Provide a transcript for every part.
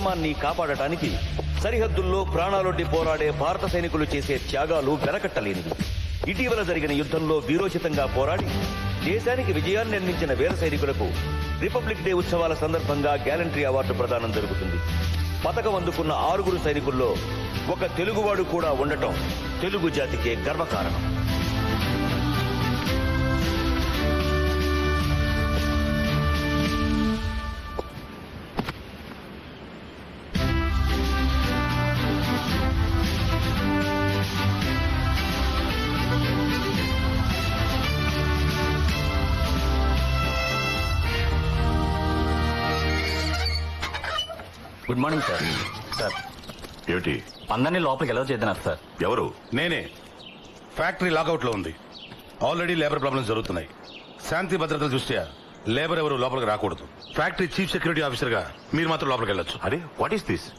క్షేమాన్ని కాపాడటానికి సరిహద్దుల్లో ప్రాణాలొడ్డి పోరాడే భారత సైనికులు చేసే త్యాగాలు వెనకట్టలేనివి. ఇటీవల జరిగిన యుద్ధంలో వీరోచితంగా పోరాడి దేశానికి విజయాన్ని అందించిన వీర సైనికులకు రిపబ్లిక్ డే ఉత్సవాల సందర్భంగా గ్యాలంటరీ అవార్డు ప్రదానం జరుగుతుంది. పతకం అందుకున్న 6 సైనికుల్లో ఒక తెలుగువాడు కూడా ఉండటం తెలుగు జాతికే గర్వకారణం. Good morning sir. సార్ ఏమిటి? అందరినీ లోపలికి ఎలా చేద్దారు సార్? ఎవరు? నేనే. ఫ్యాక్టరీ లాకౌట్ లో ఉంది. ఆల్రెడీ లేబర్ ప్రాబ్లమ్స్ జరుగుతున్నాయి. శాంతి భద్రతల దృష్ట్యా లేబర్ ఎవరు లోపలికి రాకూడదు. ఫ్యాక్టరీ చీఫ్ సెక్యూరిటీ ఆఫీసర్ గా మీరు మాత్రం లోపలికి వెళ్ళొచ్చు. అరే, వాట్ ఈస్ దిస్?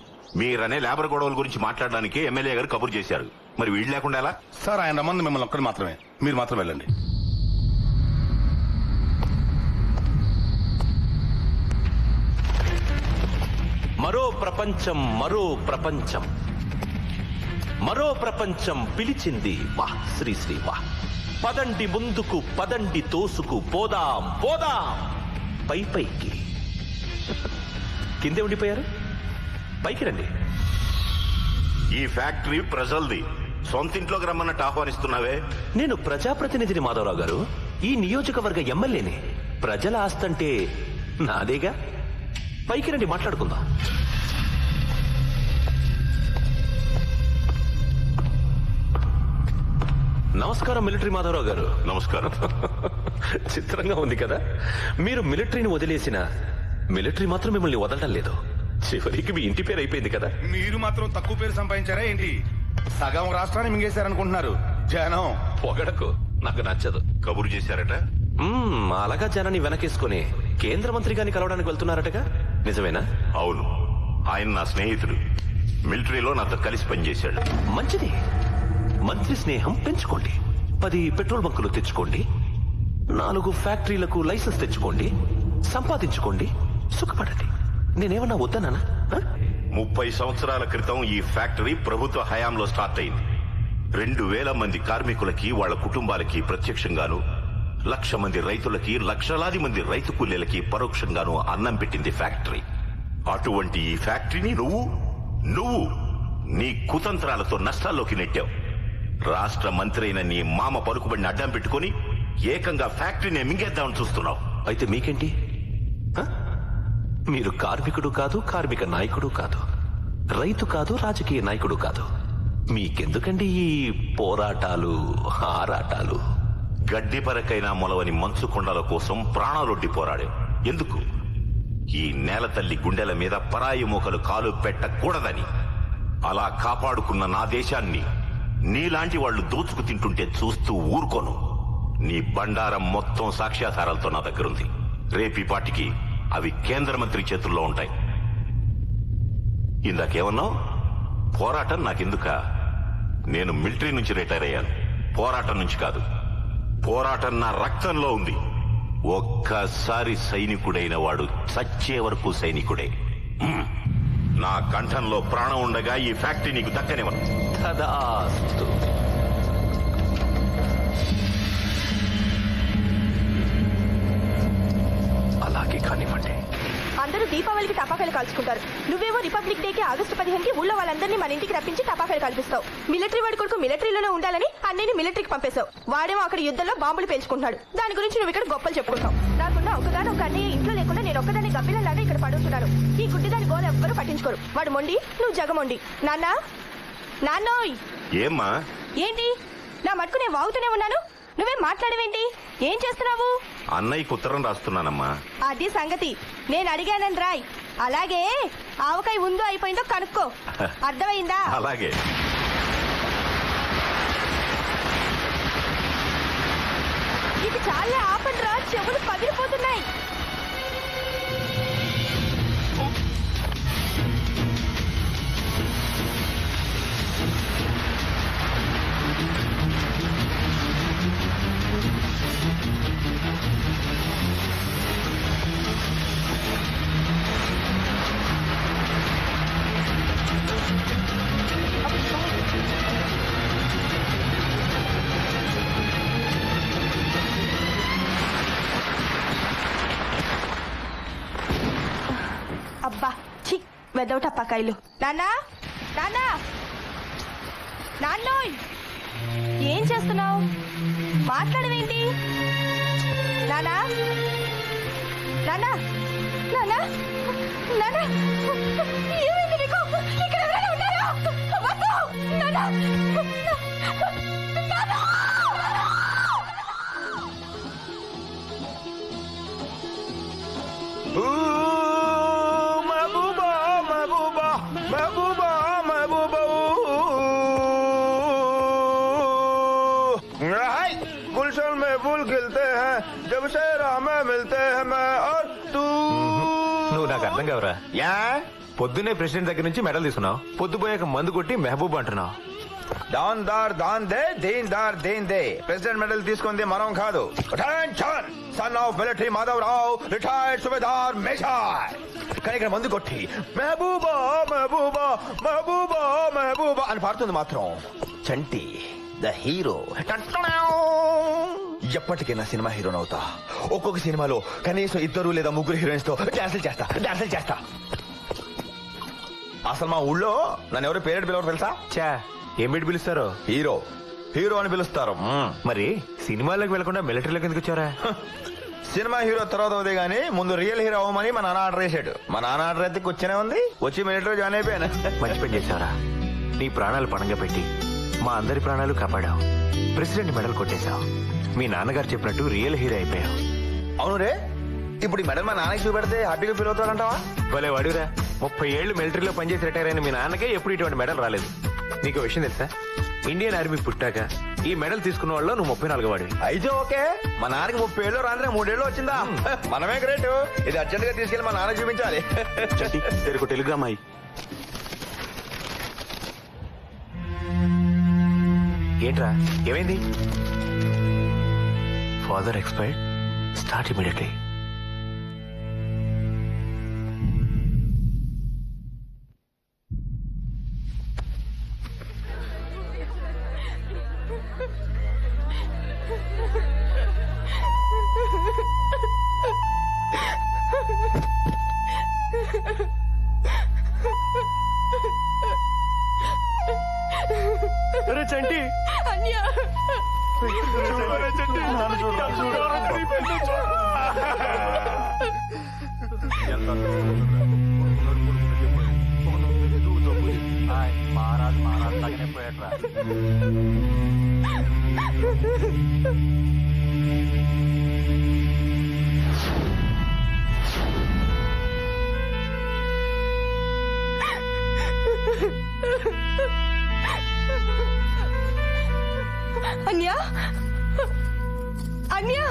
మీరనే లేబర్ గొడవల గురించి మాట్లాడడానికి ఎమ్మెల్యే గారు కబురు చేశారు. మరి వీళ్ళు లేకుండా ఎలా? సార్, ఆయన రమ్మంది మిమ్మల్ని ఒక్కరు మాత్రమే. మీరు మాత్రం వెళ్ళండి. మరో ప్రపంచం, మరో ప్రపంచం, మరో ప్రపంచం పిలిచింది. వాహ్ శ్రీ శ్రీ వాహ్. పదండి ముందుకు, పదండి తోసుకు, పోదాం పోదాం పై పైకి. కిందే ఉండిపోయారు, పైకి రండి. ఈ ఫ్యాక్టరీ ప్రజల్ది. సొంతింట్లోకి రమ్మన్నట్టు ఆహ్వానిస్తున్నావే. నేను ప్రజాప్రతినిధిని మాధవరావు గారు. ఈ నియోజకవర్గ ఎమ్మెల్యేని. ప్రజల ఆస్తంటే నాదేగా. పైకి రండి, మాట్లాడుకుందాం. నమస్కారం మిలిటరీ మాధవరావు గారు. నమస్కారం. చిత్రంగా ఉంది కదా, మీరు మిలిటరీని వదిలేసిన మిలిటరీ మాత్రం మిమ్మల్ని వదలడం లేదు. చివరికి మీ ఇంటి పేరు అయిపోయింది కదా. మీరు మాత్రం తక్కువ పేరు సంపాదించారా ఏంటి? సగం రాష్ట్రాన్ని మింగేశారనుకుంటున్నారు జనం. పొగడకు, నాకు నచ్చదు. కబురు చేశారట. అలాగా జనాన్ని వెనకేసుకుని కేంద్ర మంత్రి గారిని కలవడానికి వెళ్తున్నారటగా, నిజమేనా? అవును, ఆయన నా స్నేహితుడు. మిలిటరీలో నాతో కలిసి పనిచేశాడు. మంచిది. మంత్రి స్నేహం పెంచుకోండి. 10 పెట్రోల్ బంకులు తెచ్చుకోండి, 4 ఫ్యాక్టరీలకు లైసెన్స్ తెచ్చుకోండి, సంపాదించుకోండి, సుఖపడండి. నేనేమన్నా వద్దనా? 30 సంవత్సరాల క్రితం ఈ ఫ్యాక్టరీ ప్రభుత్వ హయాంలో స్టార్ట్ అయింది. 2000 మంది కార్మికులకి, వాళ్ళ కుటుంబాలకి ప్రత్యక్షంగాను, 1,00,000 మంది రైతులకి, లక్షలాది మంది రైతు కూలీలకి పరోక్షంగాను అన్నం పెట్టింది ఫ్యాక్టరీ. అటువంటి ఈ ఫ్యాక్టరీని నువ్వు నీ కుతంత్రాలతో నష్టాల్లోకి నెట్టావు. రాష్ట్ర మంత్రి అయిన నీ మామ పలుకుబడిని అడ్డం పెట్టుకుని ఏకంగా ఫ్యాక్టరీని మింగేద్దామని చూస్తున్నావు. అయితే మీకేంటి? మీరు కార్మికుడు కాదు, కార్మిక నాయకుడు కాదు, రైతు కాదు, రాజకీయ నాయకుడు కాదు. మీకెందుకండి ఈ పోరాటాలు, ఆరాటాలు? గడ్డి పరకైనా మొలవని మంచు కొండల కోసం ప్రాణాలొడ్డి పోరాడాం. ఎందుకు? ఈ నేల తల్లి గుండెల మీద పరాయి మోకలు కాలు పెట్టకూడదని. అలా కాపాడుకున్న నా దేశాన్ని నీలాంటి వాళ్లు దోచుకు తింటుంటే చూస్తూ ఊరుకోను. నీ బండారం మొత్తం సాక్ష్యాధారాలతో నా దగ్గరుంది. రేపీ పాటికి అవి కేంద్ర మంత్రి చేతుల్లో ఉంటాయి. ఇందాకేమన్నావు? పోరాటం నాకెందుక? నేను మిలిటరీ నుంచి రిటైర్ అయ్యాను. పోరాటం నుంచి కాదు. పోరాటం నా రక్తంలో ఉంది. ఒక్కసారి సైనికుడైన వాడు చచ్చే వరకు సైనికుడే. నా కంఠంలో ప్రాణం ఉండగా ఈ ఫ్యాక్టరీ నీకు దక్కనివ్వను. తదాస్తు. అలాగే కానివ్వండి. అందరూ దీపావళికి టపాకాయలు కాల్చుకుంటారు. నువ్వేమో రిపబ్లిక్ డేకి ఆగస్టు 15కి ఊళ్ళో వాళ్ళందరినీ మన ఇంటికి రప్పించి టపాకాయలు కాల్పిస్తావు. మిలిటరీ వాడి కొడుకు మిలిటరీలోనే ఉండాలని అన్నయ్యని మిలిటరీకి పంపేశావు. వాడేమో అక్కడ యుద్ధంలో బాంబులు పేల్చుకుంటున్నాడు. దాని గురించి నువ్వు ఇక్కడ గొప్పలు చెప్పుకుంటావు. నాకున్న ఒక అన్నయ్య ఇంట్లో లేకుండా నేను ఒక్కదాన్ని గబ్బిలలాగా ఇక్కడ పడుతున్నాను. ఈ గుడ్డిదాని గోల ఎవ్వరూ పట్టించుకోరు. వాడు మొండి, నువ్వు జగమొండి. నాన్నోయ్. ఏమ్మా? ఏంటి నా మటుకు నేను వాగుతూనే ఉన్నాను, నువ్వేం మాట్లాడవేంటి? ఏం చేస్తున్నావు? అన్నయ్యకు ఉత్తరం రాస్తున్నానమ్మా. అది సంగతి. నేను అడిగానని రాయ్. అలాగే ఆవకాయ ఉందో అయిపోయిందో కనుక్కో. అర్థమైందా? అలాగే. ఇది చాలా ఆపండ్రా, చెవులు పగిలిపోతున్నాయి. వెదవ టపాకాయలు. నాన్నా నాన్నా నాన్నోయ్, ఏం చేస్తున్నావు? మాట్లాడవేంటి? నానా నానా నానా నానా, ఏమైంది నీకు? ఇక్కడ ఎవరైనా ఉన్నారా? వద్దు! నానా! నానా! महबूबा महबूबा महबूबा महबूबा हाय गुलशन में फूल खिलते हैं जब से राह में मिलते हैं मैं और तू. నువ్వు నాకు అర్థం కావరా? యా పొద్దున్నే ప్రెసిడెంట్ దగ్గర నుంచి మెడల్ తీసుకున్నావు, పొద్దుపోయాక మందు కొట్టి మెహబూబ్ అంటున్నావు. దాన్దార్ దాన్ దే దీన్దార్ దీన్ దే. ప్రెసిడెంట్ మెడల్ తీసుకుంది మనం కాదు. Attention, son of military Madhavarao, retired Subedar major. కానీ ఇక్కడ మందు కొట్టి మెహబూబా మెహబూబా మెహబూబా మెహబూబా అని పాడుతుంది మాత్రం చంటి ద హీరో. ఎప్పటికైనా సినిమా హీరోనవుతా. ఒక్కొక్క సినిమాలో కనీసం 2 లేదా 3 హీరోయిన్స్ తో డాన్సులు చేస్తా. అసలు మా ఊళ్ళో నన్ను ఎవరు పేరెంట్ పిలవరు తెలుసా? చా, ఏం పెట్టి పిలుస్తారు? హీరో అని పిలుస్తారు. మరి సినిమాలోకి వెళ్లకుండా మిలిటరీలోకి ఎందుకు వచ్చారా? సినిమా హీరో తర్వాత అవుదే గానీ ముందు రియల్ హీరో అవ్వమని మా నాన్న ఆర్డర్ చేశాడు. మా నాన్న ఆర్డర్ అయితే కూర్చొనే ఉంది. వచ్చి మిలిటరీ జాయిన్ అయిపోయాను. మంచి పని చేశారా? నీ ప్రాణాలు పణంగా పెట్టి మా అందరి ప్రాణాలు కాపాడావు. President medal కొట్టేశావు. మీ నాన్నగారు చెప్పినట్టు రియల్ హీరో అయిపోయావు. అవును రే, ఇప్పుడు ఈ మెడల్ మా నాన్నకి చూపెడితే హ్యాపీగా ఫీల్ అవుతాడంటావా? భలే వాడురా, 30 ఏళ్లు మిలిటరీలో పనిచేసి రిటైర్ అయిన మీ నాన్నకే ఎప్పుడు ఇటువంటి మెడల్ రాలేదు. నీకు విషయం తెలుసా? ఇండియన్ ఆర్మీ పుట్టాక ఈ మెడల్ తీసుకున్న వాళ్ళు నువ్వు 34 వాడివి. అయితే ఓకే, మా నాన్నకి 30 ఏళ్ళు రాని 3 ఏళ్ళు వచ్చిందా? మనమే గ్రేట్. ఇది అర్జెంట్ గా తీసుకెళ్లి మా నాన్న చూపించాలి. తెరకు టెలిగ్రామ్ అయ్యి. ఏంట్రా, ఏమైంది? Father expired, start immediately. Chanti, అన్యా మహారాజ్ లాగానే పోయాట్రా. అన్యా అన్యా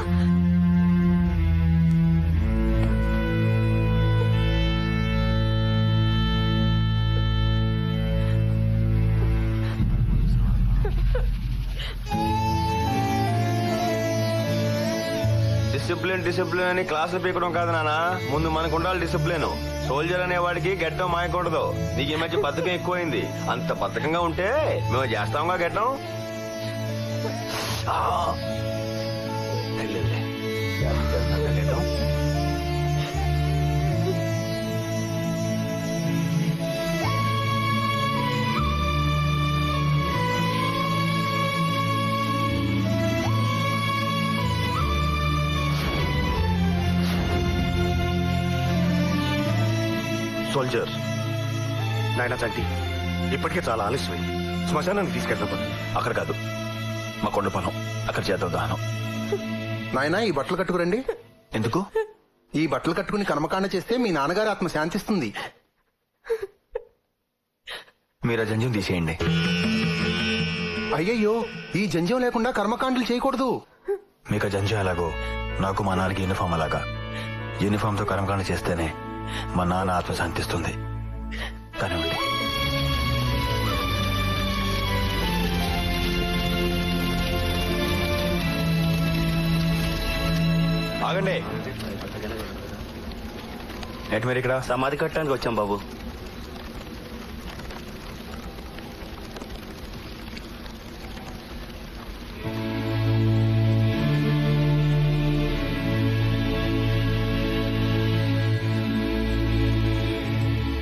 డిసిప్లిన్ అని క్లాసులు పీకడం కాదు నాన్న. ముందు మనకు ఉండాలి డిసిప్లిన్. సోల్జర్ అనేవాడికి గడ్డం మాయకూడదు. నీకు ఈ మధ్య బద్ధకం ఎక్కువైంది. అంత బద్ధకంగా ఉంటే మేము చేస్తాంగా గడ్డం. సోల్జర్ నాయన చంటి, ఇప్పటికే చాలా ఆలస్యమైంది. శ్మశానానికి తీసుకెళ్తాం. అక్కడ కాదు, మా కొండ పొలం, అక్కడ చేద్దాం దహనం. నాయనా, ఈ బట్టలు కట్టుకురండి. ఎందుకు? ఈ బట్టలు కట్టుకుని కర్మకాండ చేస్తే మీ నాన్నగారి ఆత్మ శాంతిస్తుంది. మీరు ఆ జంజం తీసేయండి. అయ్యయ్యో, ఈ జంజం లేకుండా కర్మకాండలు చేయకూడదు. మీకు ఆ జంజం ఎలాగో నాకు మా నాన్నకి యూనిఫామ్ అలాగా. యూనిఫామ్ తో కర్మకాండ చేస్తేనే మా నాన్న ఆత్మ శాంతిస్తుంది. కానివ్వండి. ఆగండి. ఏంటి మీరు ఇక్కడ? సమాధి కట్టడానికి వచ్చాం బాబు.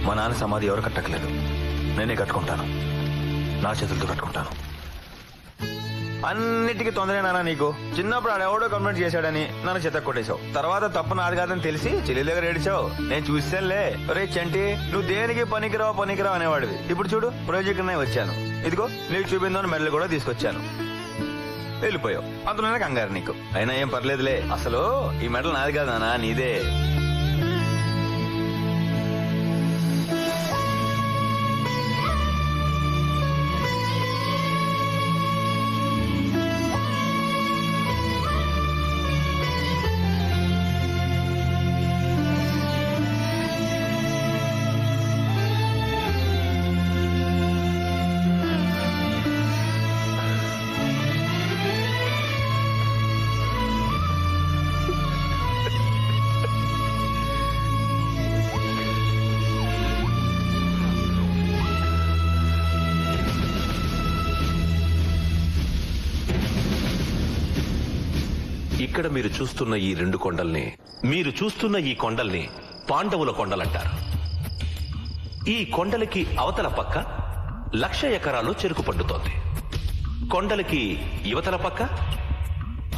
మా నాన్న సమాధి ఎవరు కట్టట్లేదు, నేనే కట్టుకుంటాను. నా చేతులతో కట్టుకుంటాను. అన్నిటికీ తొందరే నాన్న నీకు. చిన్నప్పుడు ఆడెవడో కంప్లైంట్ చేశాడని నన్ను చెత్త కొట్టేశావు. తర్వాత తప్పు నాది కాదని తెలిసి చెల్లి దగ్గర ఏడిచావు. నేను చూసానులే. ఒరే చంటి, నువ్వు దేనికి పనికిరావు అనేవాడివి. ఇప్పుడు చూడు, ప్రాజెక్ట్ వచ్చాను. ఇదిగో నీకు చూపిందని మెడలు కూడా తీసుకొచ్చాను. వెళ్ళిపోయావు. అందులోనే కంగారు నీకు. అయినా ఏం పర్లేదులే. అసలు ఈ మెడల్ నాది కాదు నాన్న, నీదే. ఇక్కడ మీరు చూస్తున్న ఈ కొండల్ని పాండవుల కొండలంటారు. ఈ కొండలకి అవతల పక్క 1,00,000 ఎకరాలు చెరుకు పండుతోంది. కొండలకి యువతల పక్క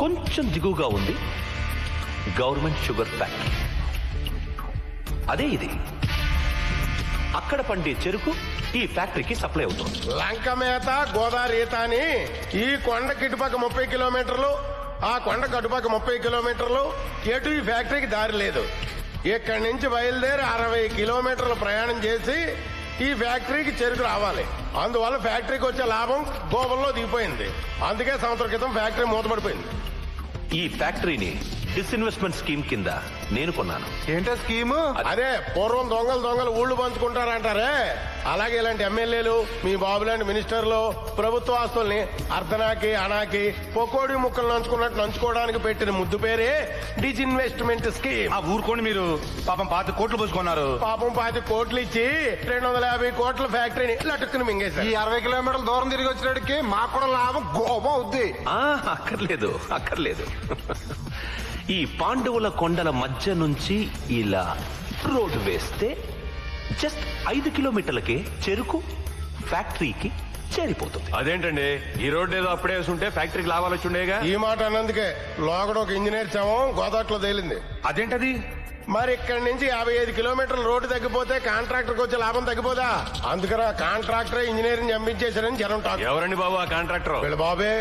కొంచెం దిగువగా ఉంది గవర్నమెంట్ షుగర్ ఫ్యాక్టరీ. అదే ఇది. అక్కడ పండే చెరుకు ఈ ఫ్యాక్టరీకి సప్లై అవుతుంది. లంక మేత గోదావరి ఈత అని ఈ కొండ కిటుపక్క 30 కిలోమీటర్లు, ఆ కొండ కటుపక్క 30 కిలోమీటర్లు. ఎటు ఈ ఫ్యాక్టరీకి దారి లేదు. ఇక్కడి నుంచి బయలుదేరి 60 కిలోమీటర్లు ప్రయాణం చేసి ఈ ఫ్యాక్టరీకి చెరుకు రావాలి. అందువల్ల ఫ్యాక్టరీకి వచ్చే లాభం గోబల్లో దిగిపోయింది. అందుకే సంవత్సరం క్రితం ఫ్యాక్టరీ మూతపడిపోయింది. ఈ ఫ్యాక్టరీని డిస్ఇన్వెస్ట్మెంట్ స్కీమ్ కింద నేను కొన్నాను. ఏంటో స్కీము? అదే పూర్వం దొంగలు ఊళ్ళు పంచుకుంటారంటారే, అలాగే ఇలాంటి ఎమ్మెల్యేలు, మీ బాబు లాంటి మినిస్టర్లు ప్రభుత్వ ఆస్తుల్ని అర్ధనాకి అనాకి పొకోడి ముక్కలు నంచుకోవడానికి పెట్టిన ముద్దు పేరే డిస్ఇన్వెస్ట్మెంట్ స్కీమ్. ఆ ఊరుకోండి మీరు. పాపం 5 కోట్లు పోసుకున్నారు. పాపం 5 కోట్లు ఇచ్చి 250 కోట్ల ఫ్యాక్టరీని లటుక్కుని మింగేశారు. ఈ 60 కిలోమీటర్ల దూరం తిరిగి వచ్చినడికి మాకు కూడా లాభం గోబా అవుద్ది. అక్కర్లేదు. ఈ పాండవుల కొండల మధ్య నుంచి ఇలా రోడ్డు వేస్తే జస్ట్ 5 కిలోమీటర్లకే చెరుకు ఫ్యాక్టరీకి చేరిపోతుంది. అదేంటండి, ఈ రోడ్డు ఏదో అప్పుడే వేసుంటే ఫ్యాక్టరీకి లాభాలు వచ్చిండేగా. ఈ మాట అన్నందుకే లోగడ ఒక ఇంజనీర్ శవం గోదాట్లో తేలింది. అదేంటది? మరి ఇక్కడి నుంచి 55 కిలోమీటర్ల రోడ్డు తగ్గిపోతే కాంట్రాక్టర్కి వచ్చే లాభం తగ్గిపోదా? అందుకని ఆ కాంట్రాక్టర్ ఇంజనీరింగ్ చంపించేశారని జనం టాక్. ఎవరండి బాబు ఆ కాంట్రాక్టర్? వీళ్ళ బాబే.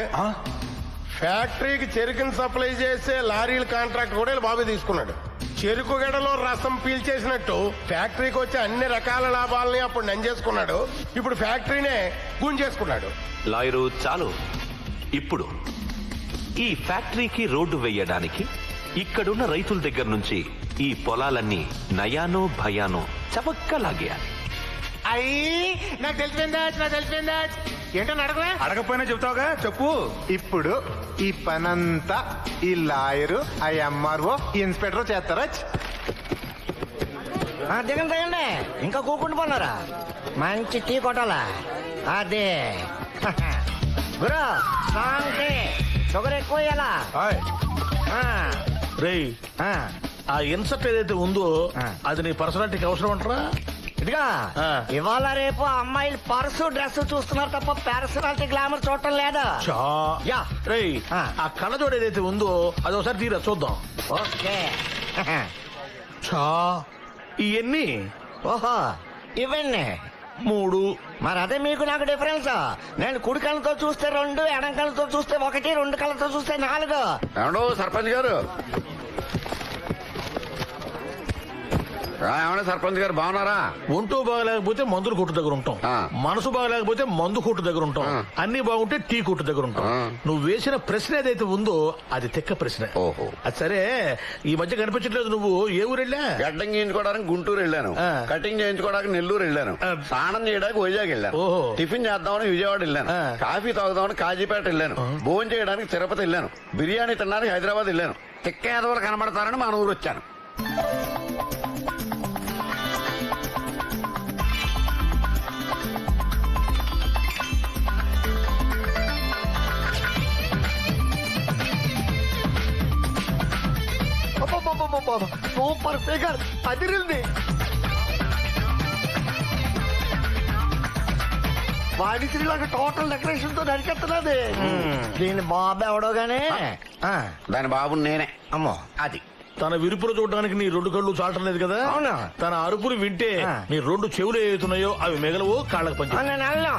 ఫ్యాక్టరీకి చెరుకుని సప్లై చేసే లారీల కాంట్రాక్ట్ కూడా వీళ్ళ బాబే తీసుకున్నాడు. చెరుకు గడలో రసం పీల్చేసినట్టు ఫ్యాక్టరీకి వచ్చే అన్ని రకాల లాభాలని అప్పుడు నంజేసుకున్నాడు. ఇప్పుడు ఫ్యాక్టరీనే గుంజేసుకున్నాడు. లాయరు చాలు. ఇప్పుడు ఈ ఫ్యాక్టరీకి రోడ్డు వేయడానికి ఇక్కడున్న రైతుల దగ్గర నుంచి ఈ పొలాలన్నీ నయానో భయానో చవక్కలాగేయాలి. నాకు తెలిసిపోయిందా ఏంటో అడగలే. అడగపోయినా చెప్తావుగా, చెప్పు. ఇప్పుడు ఈ పనంతా ఈ లాయరు, ఆ ఎంఆర్ఓ, ఇన్స్పెక్టర్ చేస్తారా? దిగండి, ఇంకా కూకుంటూ పోన్నారా? మంచి టీ కొట్టాలా? అదే గురు, షుగర్ ఎక్కువ ఇయ్యాలా? రేయ్, ఆ ఇన్సర్ట్ ఏదైతే ఉందో అది నీ పర్సనాలిటీకి అవసరం అంటారా? ఇదిగా ఇవాళ రేపు అమ్మాయిలు పర్సు డ్రెస్ చూస్తున్నారు తప్ప పర్సనాలిటీ గ్లామర్ చూడటం లేదా? రేయ్, ఆ కళ్ళజోడు ఏదైతే ఉందో అది ఒకసారి తీరా చూద్దాం. ఓకే. ఇవన్నీ ఓహో, ఇవన్నీ 3. మరి అదే మీకు నాకు డిఫరెన్స్. నేను కుడి కళ్ళతో చూస్తే 2, ఎడం కళ్ళతో చూస్తే 1, 2 కళ్ళతో చూస్తే 4. ఏమండో సర్పంచ్ గారు? ఏమన్నా సర్పంచ్ గారు బాగున్నారా? ఒంటూ బాగలేకపోతే మందుల కొట్టు దగ్గర ఉంటాం, మనసు బాగలేకపోతే మందు కొట్టు దగ్గర ఉంటాం, అన్ని బాగుంటే టీ కొట్టు దగ్గర ఉంటాం. నువ్వు వేసిన ప్రశ్న ఏదైతే ఉందో అది తెక్క ప్రశ్న. ఓహో, అది సరే. ఈ మధ్య కనిపించట్లేదు. నువ్వు ఏ ఊరు వెళ్ళా? గడ్డం చేయించుకోవడానికి గుంటూరు వెళ్ళాను, కటింగ్ చేయించుకోవడానికి నెల్లూరు వెళ్ళాను, స్నానం చేయడానికి వైజాగ్ వెళ్ళాను, టిఫిన్ చేద్దామని విజయవాడ వెళ్ళాను, కాఫీ తాగుదామని కాజీపేట వెళ్ళాను, భోజనం చేయడానికి తిరుపతి వెళ్ళాను, బిర్యానీ తినడానికి హైదరాబాద్ వెళ్ళాను. తిక్క ఏదోలు కనబడతారని మన ఊరు వచ్చాను. సూపర్ ఫిగర్ అదిరింది. వాడికి టోటల్ డెకరేషన్ తో నరికెత్తది దీని బాబు ఎవడో గానీ దాని బాబు నేనే. అమ్మో అది తన విరుపులు చూడడానికి నీ రెండు కళ్ళు చాటం లేదు కదా. అవునా? తన అరుపులు వింటే నీ రెండు చెవులు ఏవైతున్నాయో అవి మిగలవు, కాళ్ళకు పంచి. నేను వెళ్ళను.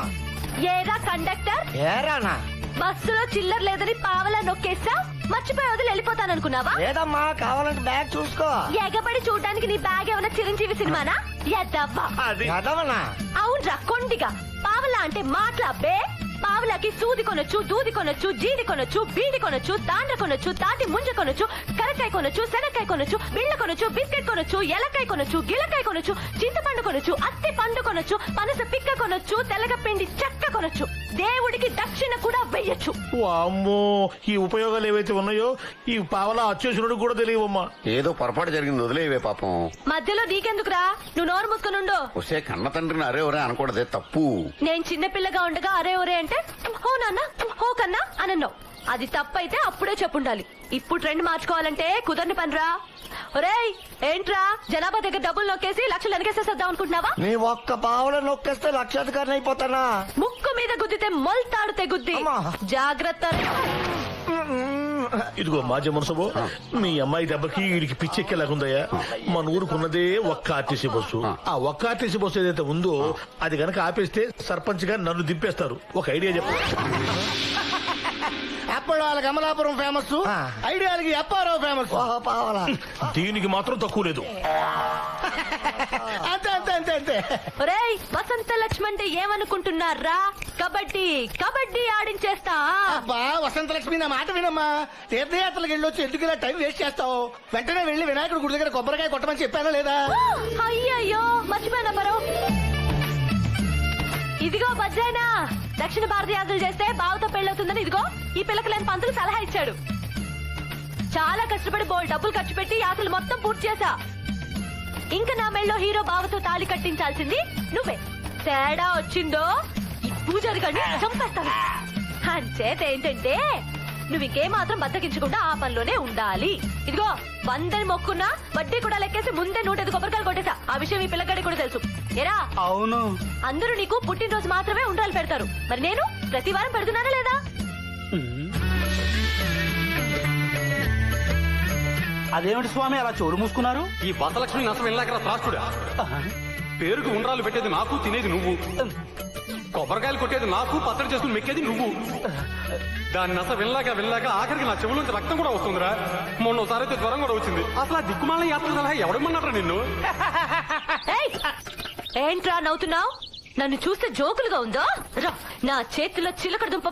ఏరా కండక్టర్, ఏరానా బస్సులో చిల్లర లేదని పావలా నొక్కేసా, మర్చిపోయి వదిలి వెళ్ళిపోతాననుకున్నావా? లేదమ్మా, కావాలంటే బ్యాగ్ చూసుకో. ఎగబడి చూడడానికి నీ బ్యాగ్ ఏమైనా చిరంజీవి సినిమానా? ఎద్దవ్వా. చదవనా? అవునరా కొండిగా. పావలా అంటే మాట్లాబే. పావలాకి సూది కొనొచ్చు, దూది కొనొచ్చు, జీడి కొనొచ్చు, బీడి కొనొచ్చు, దాండ్ర కొనొచ్చు, తాటి ముంజ కొనొచ్చు, కరకాయ కొనొచ్చు, శనక్కాయ కొనొచ్చు, బిళ్ళ కొనొచ్చు, బిస్కెట్ కొనొచ్చు, ఎలకాయ కొనొచ్చు, గిలకాయ కొనొచ్చు, చింతపండు కొనొచ్చు, అత్తి పండు కొనొచ్చు, పనస పిక్క కొనొచ్చు, తెల్లగపిండి చెక్క కొనొచ్చు, దేవుడికి దక్షిణ కూడా వెయ్యొచ్చు. అమ్మో, ఈ ఉపయోగాలు ఏవైతే ఉన్నాయో ఈ పావలా అచ్చేసుడు కూడా తెలియవమ్మా. ఏదో పొరపాటు జరిగింది, వదిలేవే పాపం. మధ్యలో నీకెందుకురా, నువ్వు నోరు మూసుకొనుండు. వస్తే కన్న తండ్రిని అరే ఒరే అనకూడదే, తప్పు. నేను చిన్నపిల్లగా ఉండగా అరే ఒరే అంటే హో నాన్న హో కన్నా అనన్నావు. అది తప్పైతే అప్పుడే చెప్పుండాలి. ఇప్పుడు ట్రెండ్ మార్చుకోవాలంటే కుదరని పనిరా. ఒరేయ్ ఏంట్రా, జనాభా దగ్గర డబ్బులు నొక్కేసి లక్షలు వెనకేసేద్దాం అనుకుంటున్నావా? నీ ఒక్క పావులో నొక్కేస్తే లక్షాధికారిని అయిపోతానా? ముక్కు మీద గుద్దితే మొల్తాడు తెగుద్ది. జాగ్రత్త. ఇదిగో మాజీ మనసబో, మీ అమ్మాయి దెబ్బకి వీడికి పిచ్చెక్కేలాగుందయ్యా. మన ఊరుకున్నదే ఒక్క ఆర్టీసీ బస్సు. ఆ ఒక్క ఆర్టీసీ బస్సు ఏదైతే ఉందో అది గనక ఆపేస్తే సర్పంచ్ గా నన్ను దింపేస్తారు. ఒక ఐడియా చెప్పు. అప్పుడు వాళ్ళకి అమలాపురం ఫేమస్, ఐడియాలకి అప్పారావు ఫేమస్. దీనికి మాత్రం తక్కువ లేదు. అంతే అంతే అంతే అంతే. ఒరేయ్ వసంత లక్ష్మి అంటే ఏమనుకుంటున్నారా? కబడ్డీ కబడ్డీ ఆడించేస్తా. అబ్బా వసంత లక్ష్మి, నా మాట వినమ్మా. తీర్థయాత్రలకు వెళ్ళొచ్చి ఎందుకు ఇలా టైం వేస్ట్ చేస్తావు? వెంటనే వెళ్లి వినాయకుడి గుడి దగ్గర కొబ్బరికాయ కొట్టమని చెప్పానా లేదా? అయ్యయ్యో మర్చిపోయినా బరో. ఇదిగో బజ్జాయినా, దక్షిణ భారత యాత్రలు చేస్తే బావతో పెళ్ళవుతుందని ఇదిగో ఈ పిల్లకి లేని పంతులు సలహా ఇచ్చాడు. చాలా కష్టపడి బోల్ డబ్బులు ఖర్చు పెట్టి యాత్రలు మొత్తం పూర్తి చేశా. ఇంకా నా మెళ్ళో హీరో బావతో తాళి కట్టించాల్సింది నువ్వే. తేడా వచ్చిందో ఈ పూజారి గడిని చంపేస్తాను. అంచేత ఏంటంటే నువ్వు ఇంకే మాత్రం బద్దకించకుండా ఆ పనిలోనే ఉండాలి. ఇదిగో 100 మొక్కున్నా వడ్డీ కూడా లెక్కేసి ముందే 105 కొబ్బరికాయలు కొట్టేశా. ఆ విషయం ఈ పిల్లగాడి కూడా తెలుసు. ఎరా? అవును. అందరూ నీకు పుట్టినరోజు మాత్రమే ఉండాలి పెడతారు. మరి నేను ప్రతి వారం పెడుతున్నానా లేదా? అదేమిటి స్వామి అలా చోరు మూసుకున్నారు? ఈ బసలక్ష్మి నష్టం వెళ్ళాక త్రాస్తుడా. పేరుకు ఉండ్రాలు పెట్టేది నాకు, తినేది నువ్వు. కొబ్బరికాయలు కొట్టేది నాకు, పచ్చడి చేసుకుని మెక్కేది నువ్వు. దాని నస వెళ్ళాక ఆఖరికి నా చెవులోంచి రక్తం కూడా వస్తుందిరా. మొన్నోసారి అయితే జ్వరం కూడా వచ్చింది. అసలు ఆ దిక్కుమాల యాత్ర సలహా ఎవడమన్నారా నిన్ను? ఏంట్రా నవ్వుతున్నావు? నన్ను చూస్తే జోకులుగా ఉందో? రా, నా చేతిలో చిలకడ దుంప